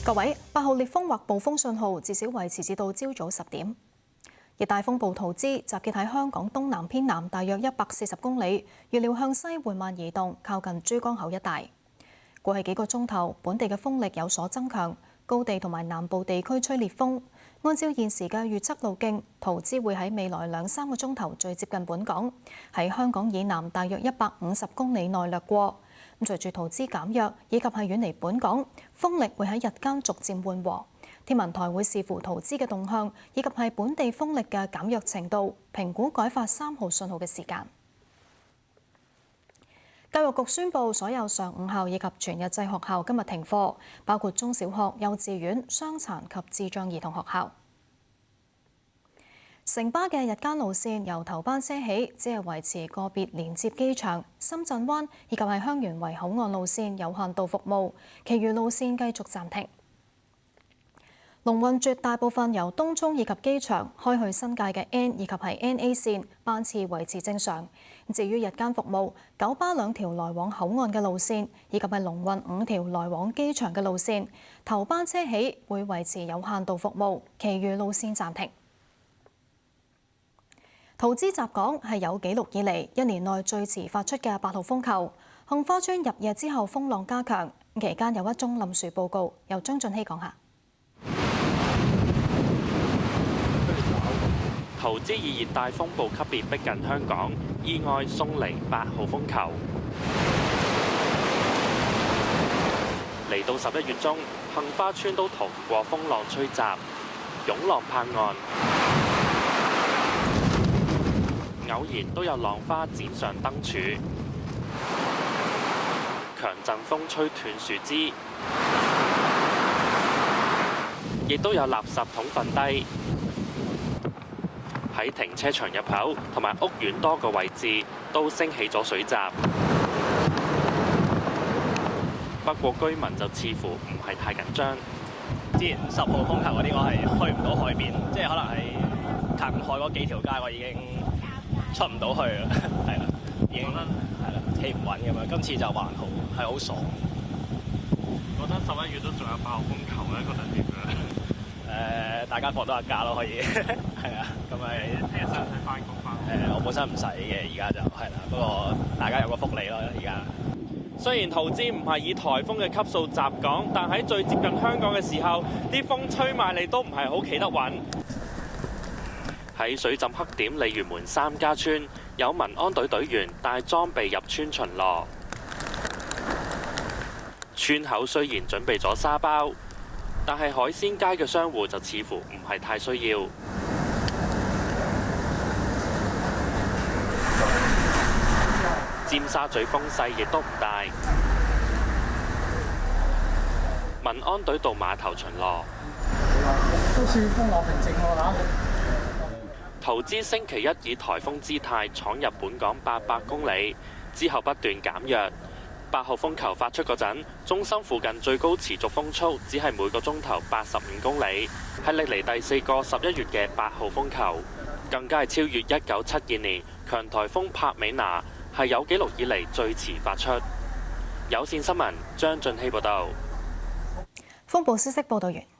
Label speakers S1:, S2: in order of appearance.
S1: 各位，8號烈風或暴風信號至少維持至到朝早10點。熱帶風暴圖茲集結喺香港東南偏南大約140公里，預料向西緩慢移動，靠近珠江口一帶。過去幾個鐘頭，本地嘅風力有所增強，高地同埋南部地區吹烈風。按照現時嘅預測路徑，圖茲會喺未來2-3個鐘頭最接近本港，喺香港以南大約150公里內掠過。隨住圖茲減弱以及係遠離本港，風力會喺日間逐漸緩和。天文台會視乎圖茲嘅動向以及係本地風力嘅減弱程度，評估改發3號信號嘅時間。教育局宣布，所有上午校以及全日制學校今日停課，包括中小學、幼稚園、傷殘及智障兒童學校。城巴嘅日間路線由頭班車起，只係維持個別連接機場、深圳灣以及係香園圍口岸路線有限度服務，其餘路線繼續暫停。龍運絕大部分由東涌以及機場開去新界嘅 N 以及係 NA 線班次維持正常。至於日間服務，九巴2條來往口岸嘅路線，以及係龍運5條來往機場嘅路線，頭班車起會維持有限度服務，其餘路線暫停。圖茲襲港係有紀錄以嚟1年內最遲發出嘅8號風球。杏花邨入夜之後風浪加強，期間有1宗冧樹報告。由張俊熙講下。
S2: 圖茲以熱帶風暴級別逼近香港，意外送嚟8號風球。嚟到11月中，杏花邨都逃唔過風浪吹襲，湧浪拍岸。偶然都有浪花剪上燈柱，強陣風吹斷樹枝，亦都有垃圾桶瞓低。喺停車場入口同埋屋苑多個位置都升起咗水閘。不過居民就似乎唔係太緊張。
S3: 之前10號風球嗰啲，我係去唔到海邊，即係可能係近海嗰幾條街，我已經出唔到去啦，係啦，已經係啦，企唔穩咁樣。今次就還好，係好爽。
S2: 覺得11月都仲有8號風球咧，覺得點樣？
S3: 大家放多日假咯，可以係啊，咁咪聽日使唔使翻工翻？我本身唔使嘅，而家就係啦。不過大家有個福利咯，而家。
S2: 雖然圖茲唔係以颱風嘅級數襲港，但喺最接近香港嘅時候，啲風吹埋嚟都唔係好企得穩。喺水浸黑點鯉魚門3家村，有民安隊隊員帶裝備入村巡邏。村口雖然準備咗沙包，但係海鮮街嘅商戶就似乎唔係太需要。尖沙咀風勢亦都唔大，民安隊到碼頭巡邏。
S4: 都算風浪平靜喎嚇。
S2: 圖茲星期1以颱風姿態闖入本港800公里，之後不斷減弱。8號風球發出嗰陣，中心附近最高持續風速只係每個鐘頭85公里，係歷嚟第4個11月嘅8號風球，更加係超越1972年強颱風帕美娜，係有紀錄以嚟最遲發出。有線新聞張俊熙報導。
S1: 風暴消息報導完。